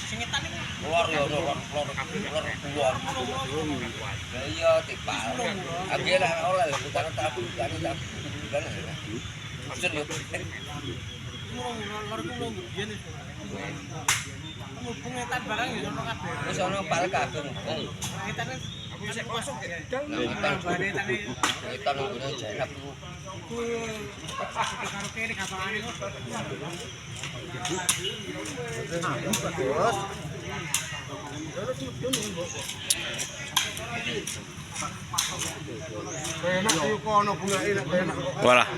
Sing ngetan iku. Lor ya lor buah. Lah iya tipal. Abi lah oleh lho karo tabu kan tabu. Kan ya. Maksud yo. Lor ku lho biyen wis. Ngubung ngetan barang ya ono kabeh. Wis ono pal kabeh ngubung. Ngetane bisa masuk ya. Ngetan ngetan ngene jenap ku. Karo kene gapangane kok. Penak yo kono bungake nek penak. Walah.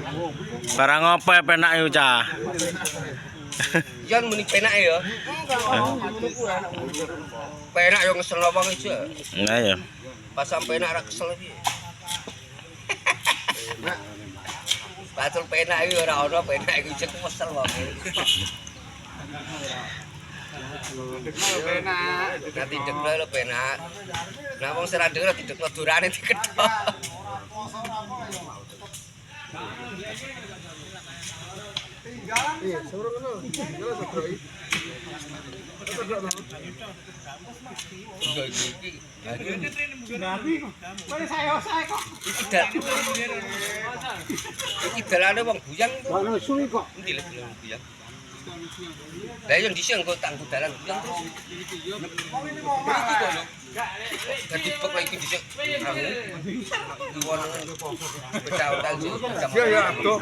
Barang apa ya penak yo, Cah? Jan muni penak ya. Penak yo ngesel wong ijo. Nah ya. Pas sampe enak ra kesel piye. Patul penak iki ora ono penak iki cek kesel wong. Penak. Nanti dekno lho penak. Nah wong sing ra denger didekno durane diketok. Iya, suruh ngono. Yo sedroi. Iya iki. Nabi kok. Kok saya kok. Iki dalane wong buyang itu. Ono suwi kok. Endi lho buyang. Lah yo dhisik engko tanggo dalan buyang terus. Iki kok lho. Dadi bek lagi dhisik. Diwono becau tadi. Iya ya, adoh.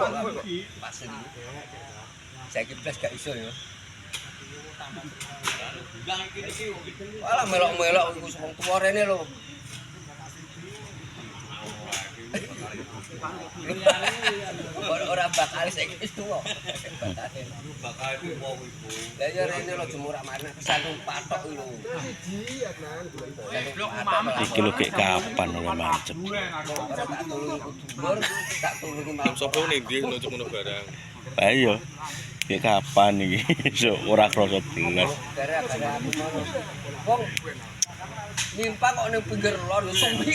Pas iki. Saiki blas gak iso ya. Alah melok-melok iku wong tuwa rene lho. Ora bakal saiki wis tuwa. Bakal tuwa iku. Lah ya rene lho jemurak marane kesandung patok lho. Iki lho kek kapan ora macet. Ora tak tulungi kudulur, tak tulungi mau. Sopo ning ndi nunjuk ngono barang. Lah iya. Kek kapan iki? Ora krasa belas. Gara-gara aku ngono. Wong nimpang kok ning pinggir lor yo suwi.